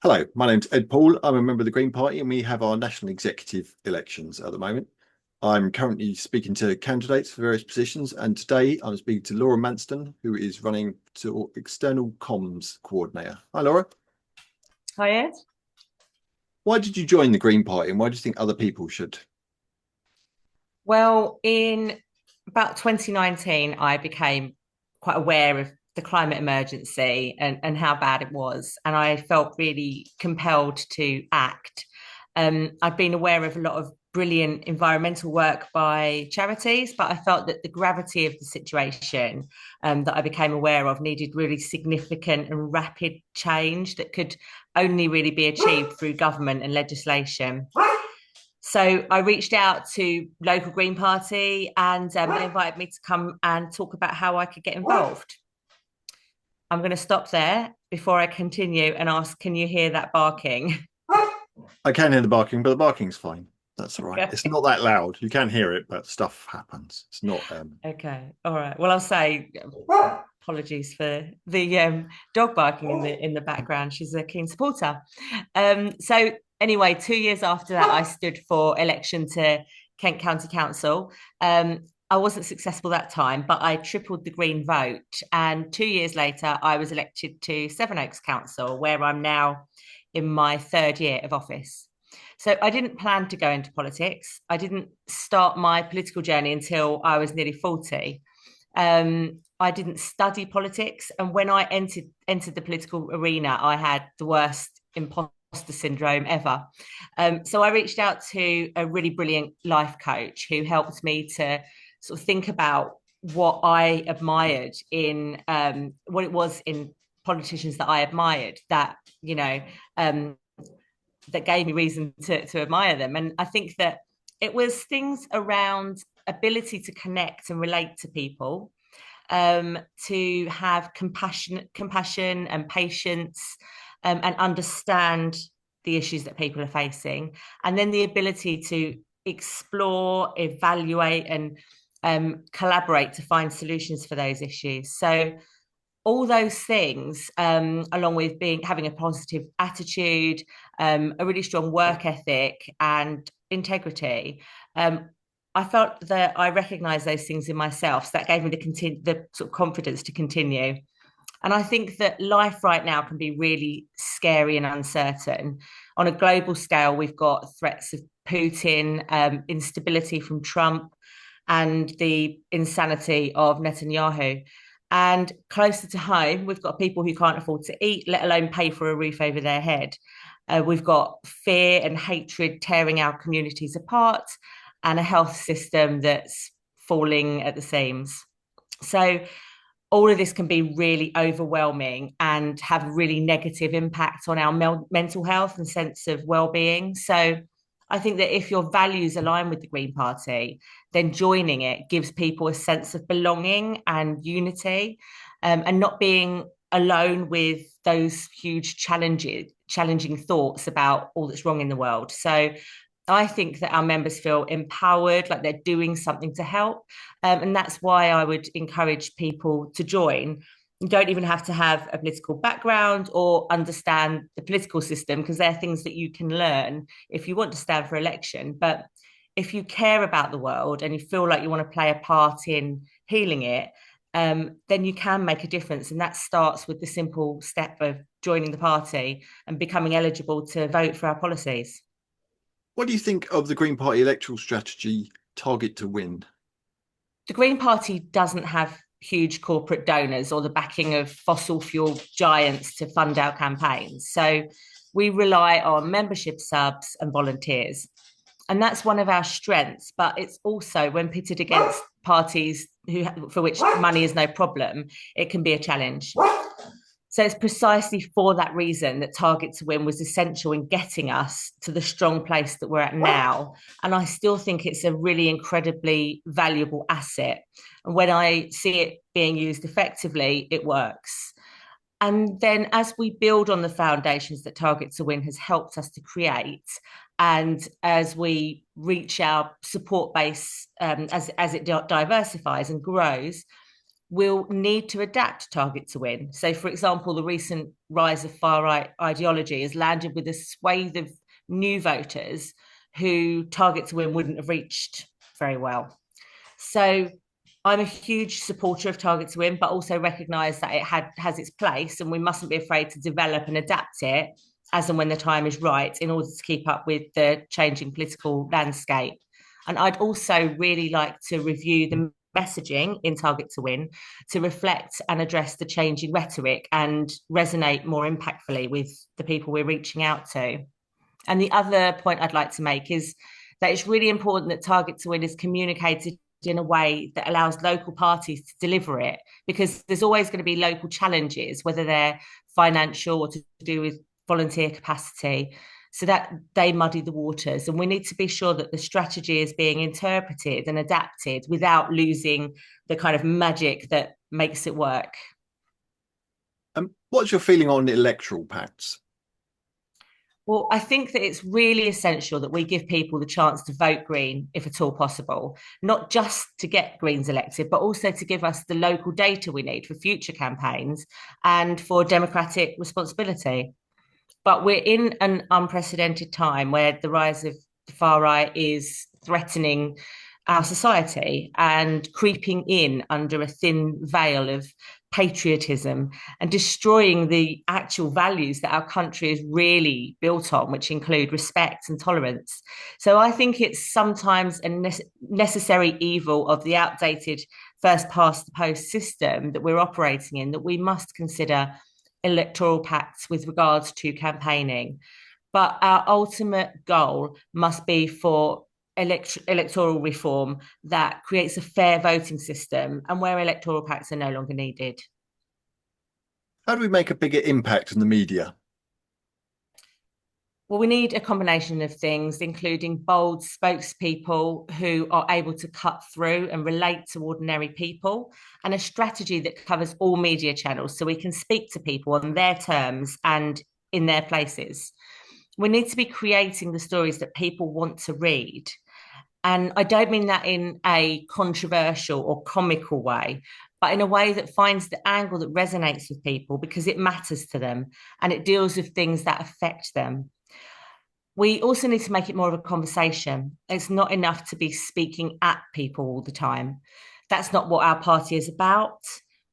Hello, my name's Ed Poole. I'm a member of the Green Party and we have our national executive elections at the moment. I'm currently speaking to candidates for various positions, and today I'm speaking to Laura Manston, who is running to external comms coordinator. Hi, Laura. Hi, Ed. Why did you join the Green Party and why do you think other people should? Well, in about 2019, I became quite aware of the climate emergency and how bad it was. And I felt really compelled to act. I'd been aware of a lot of brilliant environmental work by charities, but I felt that the gravity of the situation that I became aware of needed really significant and rapid change that could only really be achieved through government and legislation. So I reached out to local Green Party and they invited me to come and talk about how I could get involved. I'm going to stop there before I continue and ask, can you hear that barking? I can hear the barking, but the barking's fine. That's all right. It's Okay. not that loud. You can hear it, but stuff happens. It's not Okay. All right. Well, I'll say apologies for the dog barking in the background. She's a keen supporter. So anyway, 2 years after that, I stood for election to Kent County Council. I wasn't successful that time, but I tripled the Green vote. And 2 years later, I was elected to Sevenoaks Council, where I'm now in my third year of office. So I didn't plan to go into politics. I didn't start my political journey until I was nearly 40. I didn't study politics, and when I entered the political arena, I had the worst imposter syndrome ever. So I reached out to a really brilliant life coach who helped me to sort of think about what I admired in what it was in politicians that I admired um, that gave me reason to admire them. And I think that it was things around ability to connect and relate to people, to have compassion and patience, and understand the issues that people are facing, and then the ability to explore, evaluate, and collaborate to find solutions for those issues. So all those things, along with being having a positive attitude, a really strong work ethic, and integrity, I felt that I recognised those things in myself. So that gave me the sort of confidence to continue. And I think that life right now can be really scary and uncertain. On a global scale, we've got threats of Putin, instability from Trump, and the insanity of Netanyahu. And closer to home, we've got people who can't afford to eat, let alone pay for a roof over their head. We've got fear and hatred tearing our communities apart, and a health system that's falling at the seams. So, all of this can be really overwhelming and have really negative impact on our mental health and sense of well-being. So I think that if your values align with the Green Party, then joining it gives people a sense of belonging and unity, and not being alone with those huge challenging thoughts about all that's wrong in the world. So I think that our members feel empowered, like they're doing something to help. And that's why I would encourage people to join. You don't even have to have a political background or understand the political system, because they're things that you can learn if you want to stand for election. But if you care about the world and you feel like you want to play a part in healing it, then you can make a difference. And that starts with the simple step of joining the party and becoming eligible to vote for our policies. what do you think of the Green Party electoral strategy target to win? The Green Party doesn't have huge corporate donors or the backing of fossil fuel giants to fund our campaigns. So we rely on membership subs and volunteers. And that's one of our strengths, but it's also when pitted against parties for which money is no problem, it can be a challenge. So it's precisely for that reason that Target to Win was essential in getting us to the strong place that we're at now. And I still think it's a really incredibly valuable asset. And when I see it being used effectively, it works. And then as we build on the foundations that Target to Win has helped us to create, and as we reach our support base, as it diversifies and grows, will need to adapt Target to Win. So, for example, the recent rise of far right ideology has landed with a swathe of new voters who Target to Win wouldn't have reached very well. So, I'm a huge supporter of Target to Win, but also recognise that it has its place, and we mustn't be afraid to develop and adapt it as and when the time is right in order to keep up with the changing political landscape. And I'd also really like to review the messaging in Target to Win to reflect and address the changing rhetoric and resonate more impactfully with the people we're reaching out to. And the other point I'd like to make is that it's really important that Target to Win is communicated in a way that allows local parties to deliver it, because there's always going to be local challenges, whether they're financial or to do with volunteer capacity, so that they muddy the waters. And we need to be sure that the strategy is being interpreted and adapted without losing the kind of magic that makes it work. What's your feeling on electoral pacts? Well, I think that it's really essential that we give people the chance to vote Green, if at all possible, not just to get Greens elected, but also to give us the local data we need for future campaigns and for democratic responsibility. But we're in an unprecedented time where the rise of the far right is threatening our society and creeping in under a thin veil of patriotism and destroying the actual values that our country is really built on, which include respect and tolerance. So I think it's sometimes a necessary evil of the outdated first past the post system that we're operating in, that we must consider electoral pacts with regards to campaigning. But our ultimate goal must be for electoral reform that creates a fair voting system and where electoral pacts are no longer needed. How do we make a bigger impact in the media? Well, we need a combination of things, including bold spokespeople who are able to cut through and relate to ordinary people, and a strategy that covers all media channels so we can speak to people on their terms and in their places. We need to be creating the stories that people want to read. And I don't mean that in a controversial or comical way, but in a way that finds the angle that resonates with people because it matters to them and it deals with things that affect them. We also need to make it more of a conversation. It's not enough to be speaking at people all the time. That's not what our party is about.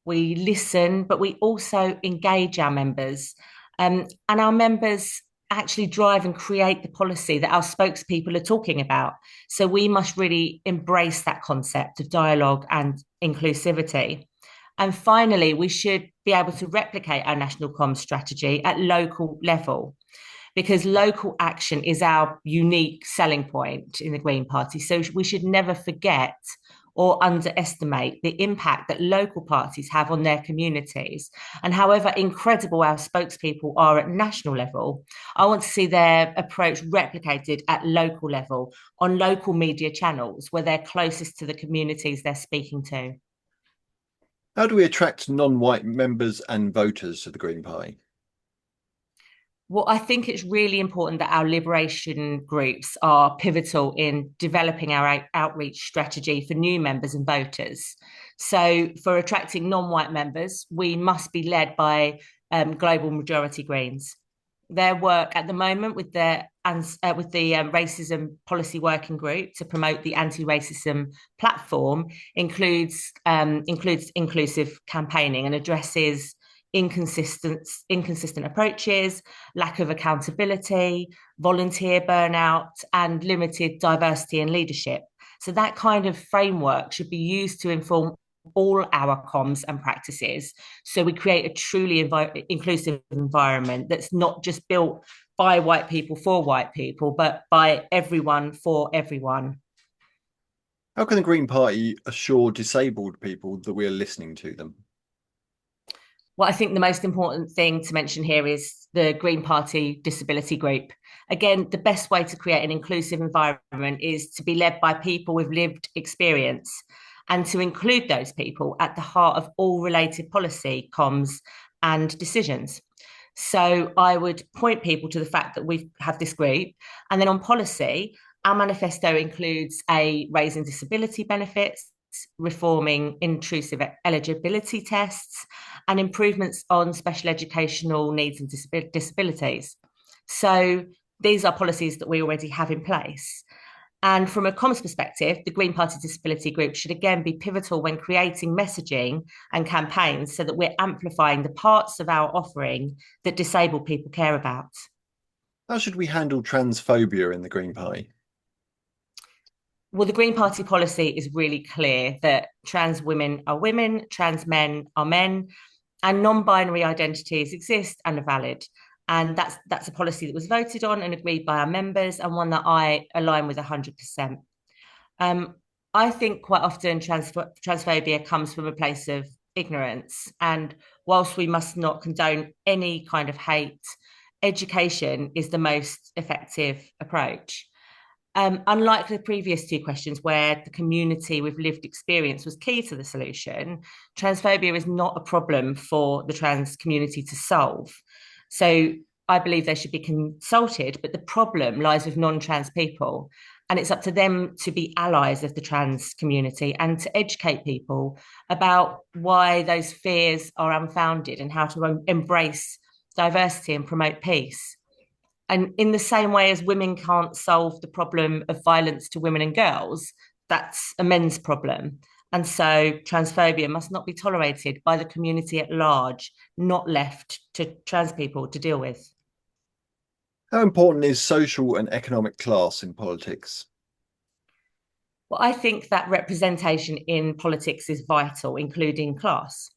We listen, but we also engage our members. And our members actually drive and create the policy that our spokespeople are talking about. So we must really embrace that concept of dialogue and inclusivity. And finally, we should be able to replicate our national comms strategy at local level, because local action is our unique selling point in the Green Party. So we should never forget or underestimate the impact that local parties have on their communities. And however incredible our spokespeople are at national level, I want to see their approach replicated at local level on local media channels where they're closest to the communities they're speaking to. How do we attract non-white members and voters to the Green Party? Well, I think it's really important that our liberation groups are pivotal in developing our outreach strategy for new members and voters. So, for attracting non-white members, we must be led by global majority Greens. Their work at the moment with the racism policy working group to promote the anti-racism platform includes inclusive campaigning and addresses inconsistent approaches, lack of accountability, volunteer burnout, and limited diversity in leadership. So that kind of framework should be used to inform all our comms and practices, so we create a truly inclusive environment that's not just built by white people for white people, but by everyone for everyone. How can the Green Party assure disabled people that we're listening to them? Well, I think the most important thing to mention here is the Green Party Disability Group. Again, the best way to create an inclusive environment is to be led by people with lived experience and to include those people at the heart of all related policy, comms, and decisions. So I would point people to the fact that we have this group. And then on policy, our manifesto includes a raising disability benefits, reforming intrusive eligibility tests, and improvements on special educational needs and disabilities. So these are policies that we already have in place. And from a comms perspective, the Green Party Disability Group should again be pivotal when creating messaging and campaigns so that we're amplifying the parts of our offering that disabled people care about. How should we handle transphobia in the Green Party? Well, the Green Party policy is really clear that trans women are women, trans men are men, and non-binary identities exist and are valid. And that's a policy that was voted on and agreed by our members, and one that I align with 100%. I think quite often transphobia comes from a place of ignorance. And whilst we must not condone any kind of hate, education is the most effective approach. Unlike the previous two questions, where the community with lived experience was key to the solution, transphobia is not a problem for the trans community to solve. So I believe they should be consulted, but the problem lies with non-trans people. And it's up to them to be allies of the trans community and to educate people about why those fears are unfounded and how to embrace diversity and promote peace. And in the same way as women can't solve the problem of violence to women and girls, that's a men's problem. And so transphobia must not be tolerated by the community at large, not left to trans people to deal with. How important is social and economic class in politics? Well, I think that representation in politics is vital, including class.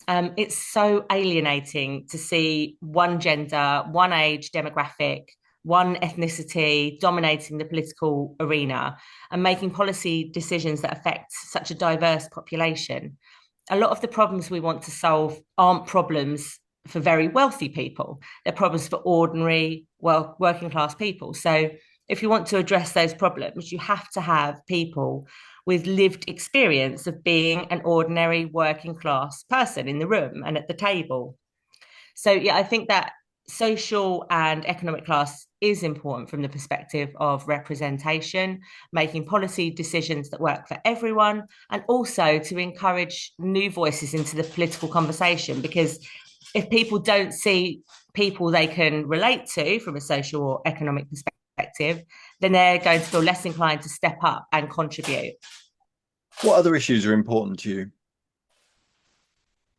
It's so alienating to see one gender, one age demographic, one ethnicity dominating the political arena and making policy decisions that affect such a diverse population. A lot of the problems we want to solve aren't problems for very wealthy people. They're problems for ordinary, working class people. So if you want to address those problems, you have to have people with lived experience of being an ordinary working class person in the room and at the table. So yeah, I think that social and economic class is important from the perspective of representation, making policy decisions that work for everyone, and also to encourage new voices into the political conversation. Because if people don't see people they can relate to from a social or economic perspective, then they're going to feel less inclined to step up and contribute. What other issues are important to you?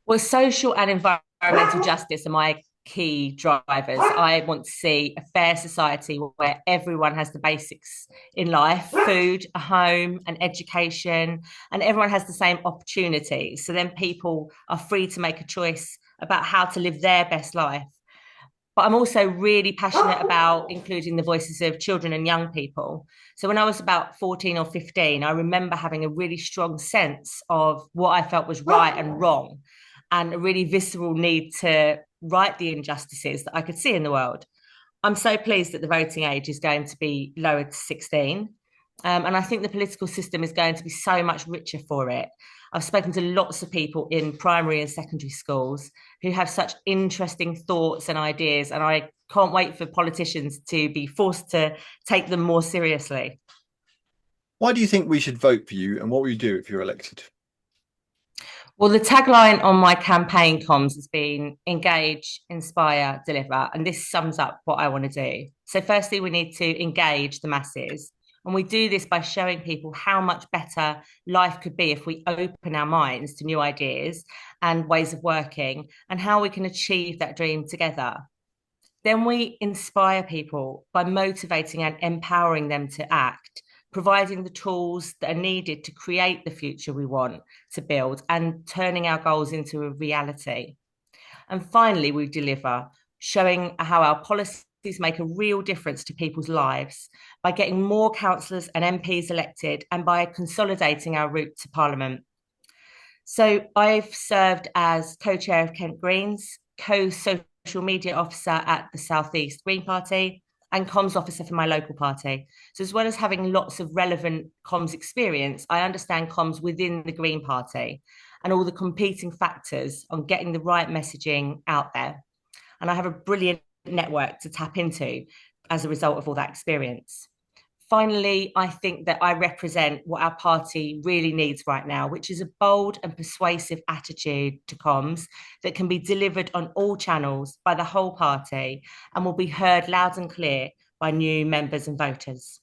Well, social and environmental justice are my key drivers. I want to see a fair society where everyone has the basics in life: food, a home, an education, and everyone has the same opportunities. So then people are free to make a choice about how to live their best life. But I'm also really passionate about including the voices of children and young people. So when I was about 14 or 15, I remember having a really strong sense of what I felt was right and wrong, and a really visceral need to right the injustices that I could see in the world. I'm so pleased that the voting age is going to be lowered to 16. And I think the political system is going to be so much richer for it. I've spoken to lots of people in primary and secondary schools who have such interesting thoughts and ideas, and I can't wait for politicians to be forced to take them more seriously. Why do you think we should vote for you, and what will you do if you're elected? Well, the tagline on my campaign comms has been engage, inspire, deliver. And this sums up what I want to do. So firstly, we need to engage the masses. And we do this by showing people how much better life could be if we open our minds to new ideas and ways of working, and how we can achieve that dream together. Then we inspire people by motivating and empowering them to act, providing the tools that are needed to create the future we want to build, and turning our goals into a reality. And finally, we deliver, showing how our policies make a real difference to people's lives by getting more councillors and MPs elected, and by consolidating our route to Parliament. So I've served as co-chair of Kent Greens, co-social media officer at the South East Green Party, and comms officer for my local party. So as well as having lots of relevant comms experience, I understand comms within the Green Party and all the competing factors on getting the right messaging out there. And I have a brilliant network to tap into as a result of all that experience. Finally, I think that I represent what our party really needs right now, which is a bold and persuasive attitude to comms that can be delivered on all channels by the whole party and will be heard loud and clear by new members and voters.